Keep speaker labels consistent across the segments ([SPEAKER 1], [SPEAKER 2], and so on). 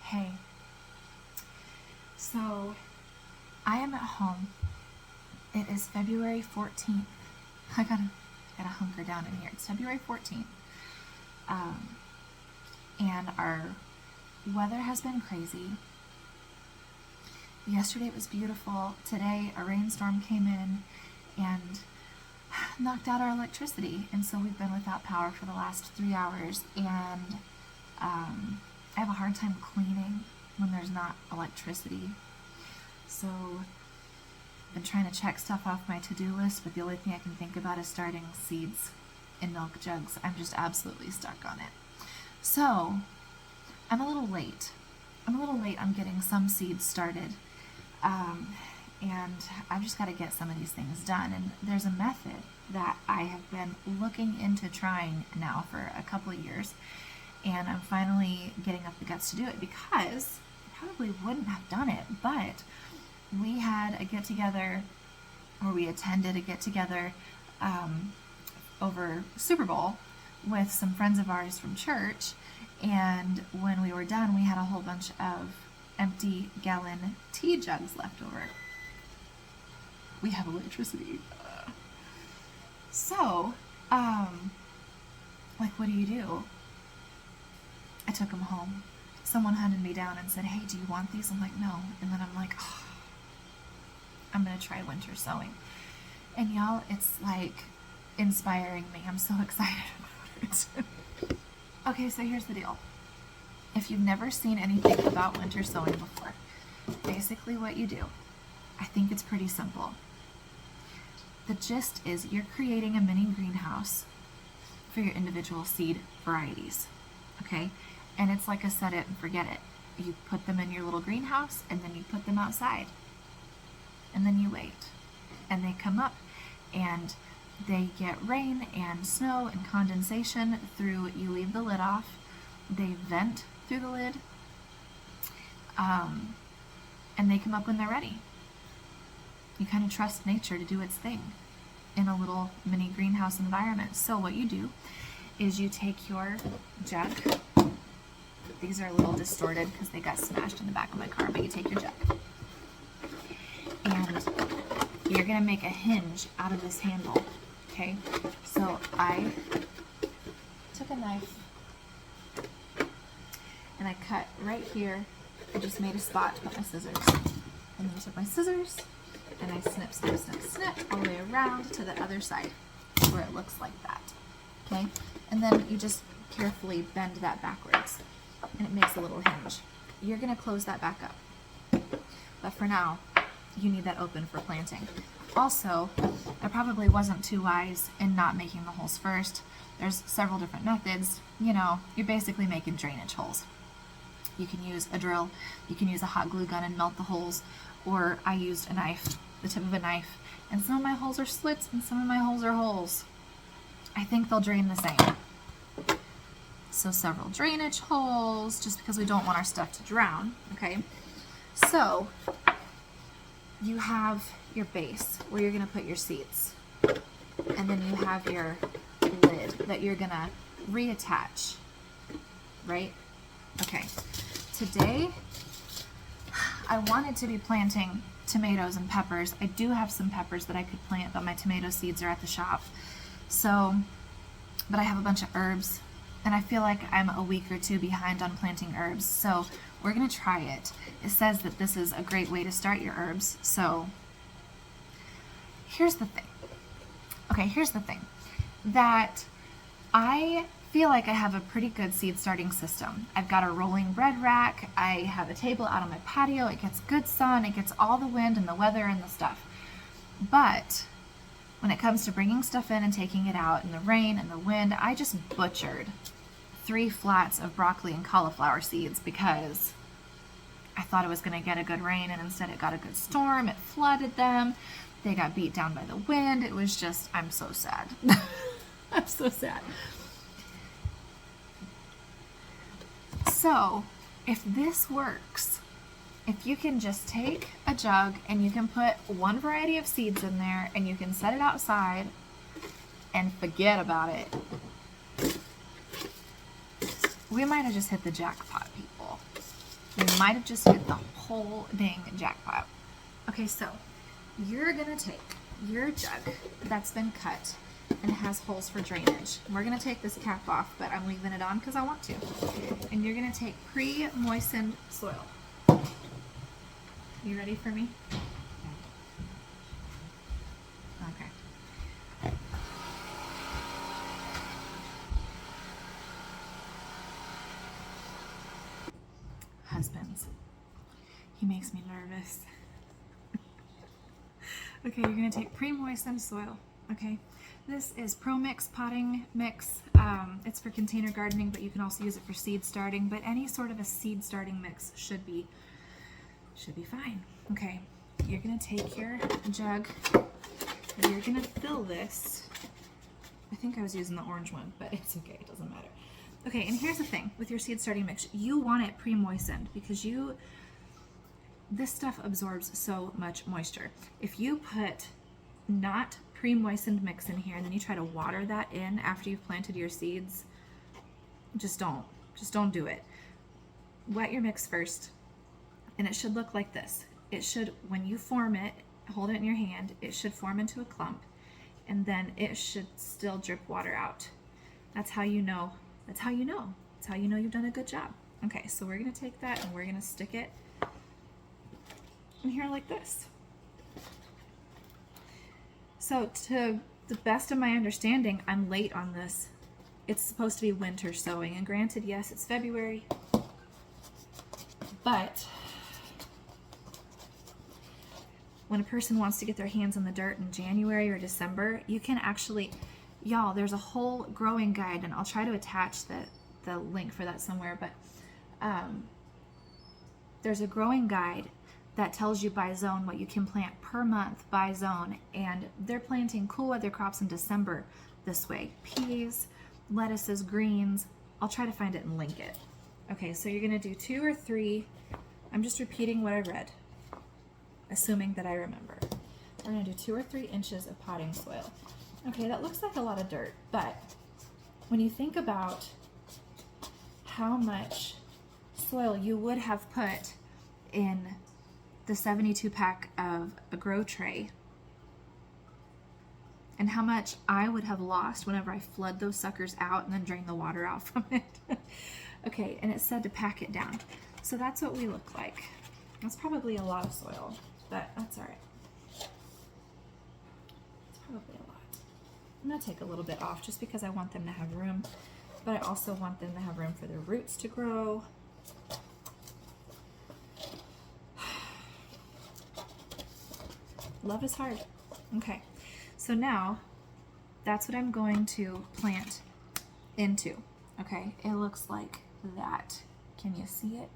[SPEAKER 1] Hey, so I am at home. It is February 14th. I gotta hunker down in here. It's February 14th. Um, and our weather has been crazy. Yesterday it was beautiful. Today a rainstorm came in and knocked out our electricity. And so we've been without power for the last 3 hours. And I have a hard time cleaning when there's not electricity. So I've been trying to check stuff off my to-do list, but the only thing I can think about is starting seeds in milk jugs. I'm just absolutely stuck on it. So I'm a little late. I'm getting some seeds started. And I've just got to get some of these things done. And there's a method that I have been looking into trying now for a couple of years. And I'm finally getting up the guts to do it because I probably wouldn't have done it, but we had a get-together, or we attended a get-together over Super Bowl with some friends of ours from church, and when we were done, we had a whole bunch of empty gallon tea jugs left over. We have electricity. So, what do you do? I took them home. Someone hunted me down and said, "Hey, do you want these?" I'm like, "No." And then I'm like, oh, I'm going to try winter sowing. And y'all, it's like inspiring me. I'm so excited about it. Okay, so here's the deal. If you've never seen anything about winter sowing before, basically what you do, I think it's pretty simple. The gist is you're creating a mini greenhouse for your individual seed varieties, okay? And it's like a set it and forget it. You put them in your little greenhouse and then you put them outside. And then you wait. And they come up and they get rain and snow and condensation through, you leave the lid off, they vent through the lid, and they come up when they're ready. You kind of trust nature to do its thing in a little mini greenhouse environment. So what you do is you take your jug. These are a little distorted because they got smashed in the back of my car, but you take your jug and you're going to make a hinge out of this handle, okay? So I took a knife and I cut right here. I just made a spot to put my scissors. And then I took my scissors and I snip, snip, snip, snip all the way around to the other side where it looks like that, okay? And then you just carefully bend that backwards and it makes a little hinge. You're going to close that back up. But for now, you need that open for planting. Also, I probably wasn't too wise in not making the holes first. There's several different methods. You know, you're basically making drainage holes. You can use a drill, you can use a hot glue gun and melt the holes, or I used a knife, the tip of a knife, and some of my holes are slits and some of my holes are holes. I think they'll drain the same. So several drainage holes, just because we don't want our stuff to drown, okay? So you have your base where you're going to put your seeds, and then you have your lid that you're going to reattach, right? Okay, today I wanted to be planting tomatoes and peppers. I do have some peppers that I could plant, but my tomato seeds are at the shop. So, but I have a bunch of herbs, and I feel like I'm a week or two behind on planting herbs. So we're going to try it. It says that this is a great way to start your herbs. So here's the thing. Okay, here's the thing. That I feel like I have a pretty good seed starting system. I've got a rolling bread rack. I have a table out on my patio. It gets good sun. It gets all the wind and the weather and the stuff. But when it comes to bringing stuff in and taking it out in the rain and the wind, I just butchered 3 flats of broccoli and cauliflower seeds because I thought it was going to get a good rain, and instead it got a good storm. It flooded them. They got beat down by the wind. It was just, I'm so sad. I'm so sad. So, if this works, if you can just take a jug and you can put one variety of seeds in there and you can set it outside and forget about it, we might have just hit the jackpot, people. We might have just hit the whole dang jackpot. Okay, so you're gonna take your jug that's been cut and has holes for drainage. We're gonna take this cap off, but I'm leaving it on because I want to. And you're gonna take pre-moistened soil. You ready for me? Okay. Husbands. He makes me nervous. Okay, you're gonna take pre-moistened soil. Okay, this is Pro Mix potting mix. It's for container gardening, but you can also use it for seed starting. But any sort of a seed starting mix should be fine. Okay, you're gonna take your jug. And you're gonna fill this. I think I was using the orange one, but it's okay. It doesn't matter. Okay, and here's the thing with your seed starting mix: you want it pre-moistened because this stuff absorbs so much moisture. If you put not pre-moistened mix in here and then you try to water that in after you've planted your seeds, just don't do it. Wet your mix first, and it should look like this. It should, when you form it, hold it in your hand, it should form into a clump, and then it should still drip water out. That's how you know. That's how you know. That's how you know you've done a good job. Okay, so we're gonna take that and we're gonna stick it in here like this. So to the best of my understanding, I'm late on this. It's supposed to be winter sowing, and granted, yes, it's February, but when a person wants to get their hands on the dirt in January or December, you can actually, y'all, there's a whole growing guide, and I'll try to attach the link for that somewhere, but there's a growing guide that tells you by zone what you can plant per month by zone, and they're planting cool weather crops in December this way: peas, lettuces, greens. I'll try to find it and link it. Okay, so you're gonna do 2 or 3. I'm just repeating what I read, assuming that I remember. We're gonna do 2 or 3 inches of potting soil. Okay, that looks like a lot of dirt, but when you think about how much soil you would have put in the 72 pack of a grow tray, and how much I would have lost whenever I flood those suckers out and then drain the water out from it. Okay, and it said to pack it down. So that's what we look like. That's probably a lot of soil, but that's all right. It's probably a lot. I'm gonna take a little bit off just because I want them to have room, but I also want them to have room for their roots to grow. Love is hard. Okay, so now that's what I'm going to plant into. Okay, it looks like that. Can you see it?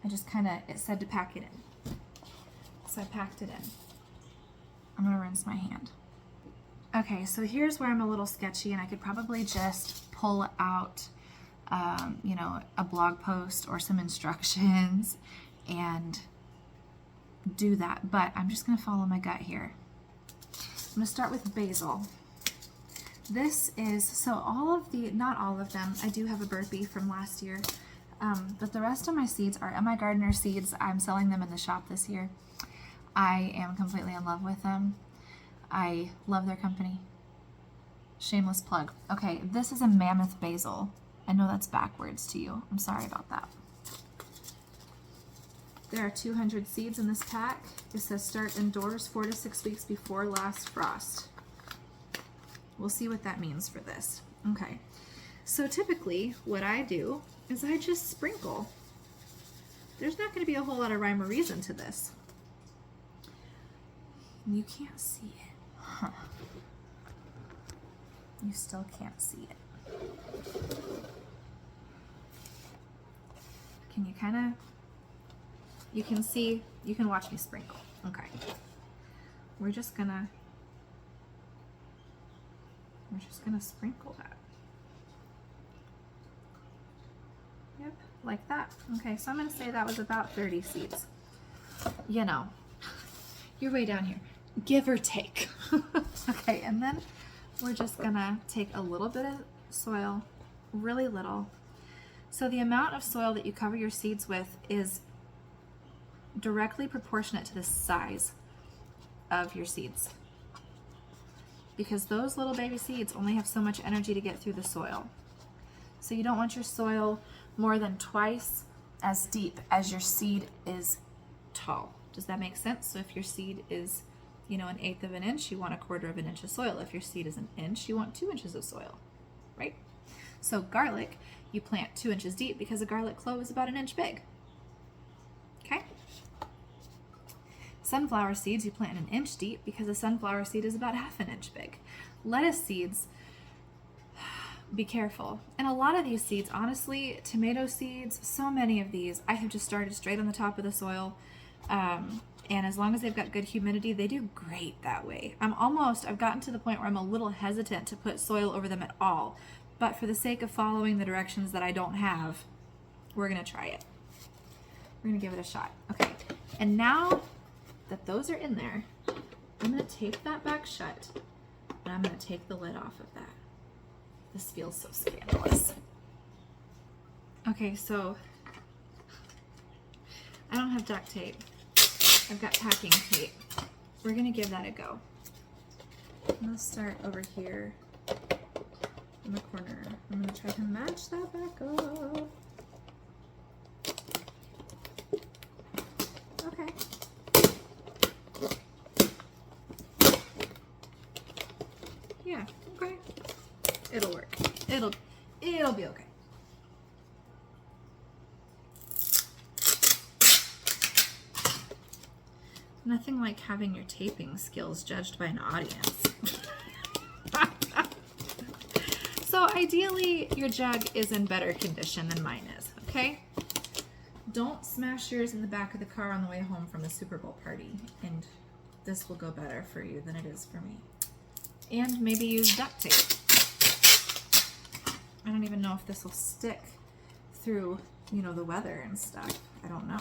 [SPEAKER 1] I just it said to pack it in. So I packed it in. I'm gonna rinse my hand. Okay, so here's where I'm a little sketchy, and I could probably just pull out, you know, a blog post or some instructions and do that, but I'm just gonna follow my gut here. I'm gonna start with basil. This is, so not all of them, I do have a burpee from last year, but the rest of my seeds are My Gardener seeds. I'm selling them in the shop this year. I am completely in love with them. I love their company. Shameless plug. Okay, this is a mammoth basil. I know that's backwards to you. I'm sorry about that. There are 200 seeds in this pack. It says start indoors 4 to 6 weeks before last frost. We'll see what that means for this. Okay, so typically what I do is I just sprinkle. There's not going to be a whole lot of rhyme or reason to this. You can't see it. Huh. You still can't see it. Can you you can see, you can watch me sprinkle. Okay. We're just gonna sprinkle that. Yep, like that. Okay, so I'm gonna say that was about 30 seeds. You know, you're way down here, give or take. Okay, and then we're just gonna take a little bit of soil, really little, So the amount of soil that you cover your seeds with is directly proportionate to the size of your seeds, because those little baby seeds only have so much energy to get through the soil. So you don't want your soil more than twice as deep as your seed is tall. Does that make sense? So if your seed is, you know, 1/8 of an inch, you want 1/4 of an inch of soil. If your seed is 1 inch, you want 2 inches of soil, right? So garlic, you plant 2 inches deep because a garlic clove is about 1 inch big. Okay? Sunflower seeds, you plant 1 inch deep because a sunflower seed is about 1/2 inch big. Lettuce seeds, be careful. And a lot of these seeds, honestly, tomato seeds, so many of these, I have just started straight on the top of the soil. And as long as they've got good humidity, they do great that way. I've gotten to the point where I'm a little hesitant to put soil over them at all. But for the sake of following the directions that I don't have, we're gonna try it. We're gonna give it a shot. Okay, and now that those are in there, I'm gonna tape that back shut, and I'm gonna take the lid off of that. This feels so scandalous. Okay, so I don't have duct tape. I've got packing tape. We're gonna give that a go. I'm gonna start over here in the corner. I'm gonna try to match that back up. Okay. Yeah, okay. It'll work. It'll be okay. Nothing like having your taping skills judged by an audience. So ideally, your jug is in better condition than mine is, okay? Don't smash yours in the back of the car on the way home from the Super Bowl party, and this will go better for you than it is for me. And maybe use duct tape. I don't even know if this will stick through, you know, the weather and stuff. I don't know.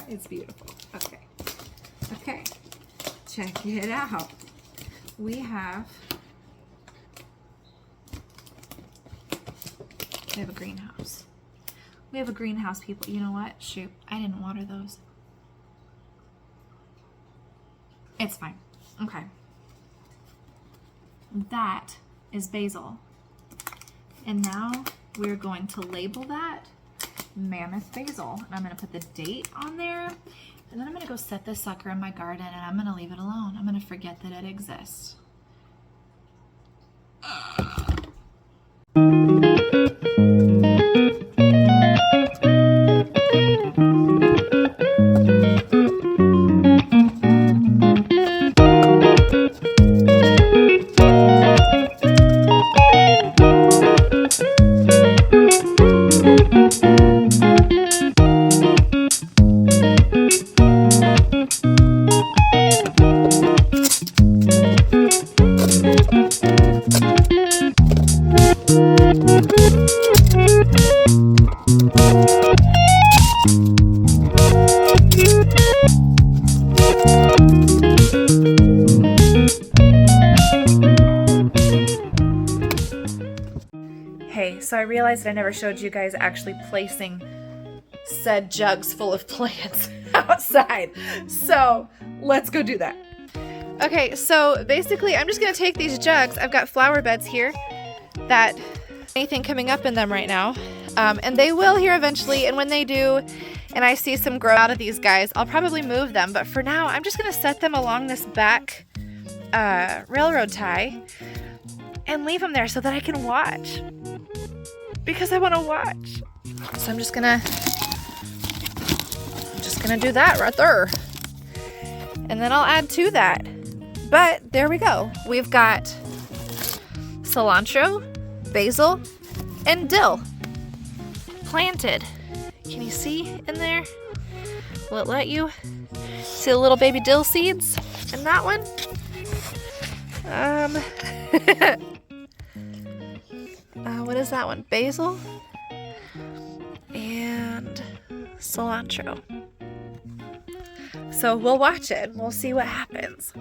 [SPEAKER 1] It's beautiful. Okay. Okay. Check it out. We have a greenhouse. We have a greenhouse, people. You know what? Shoot, I didn't water those. It's fine. Okay. That is basil. And now we're going to label that Mammoth Basil. And I'm going to put the date on there. And then I'm going to go set this sucker in my garden and I'm going to leave it alone. I'm going to forget that it exists. So I realized I never showed you guys actually placing said jugs full of plants outside. So let's go do that. Okay, so basically I'm just gonna take these jugs. I've got flower beds here that anything coming up in them right now. And they will here eventually, and when they do, and I see some grow out of these guys, I'll probably move them. But for now, I'm just gonna set them along this back railroad tie and leave them there so that I can watch. Because I want to watch. So I'm just gonna do that right there. And then I'll add to that. But there we go. We've got cilantro, basil, and dill planted. Can you see in there? Will it let you? See the little baby dill seeds in that one? What is that one? Basil and cilantro. So we'll watch it. We'll see what happens.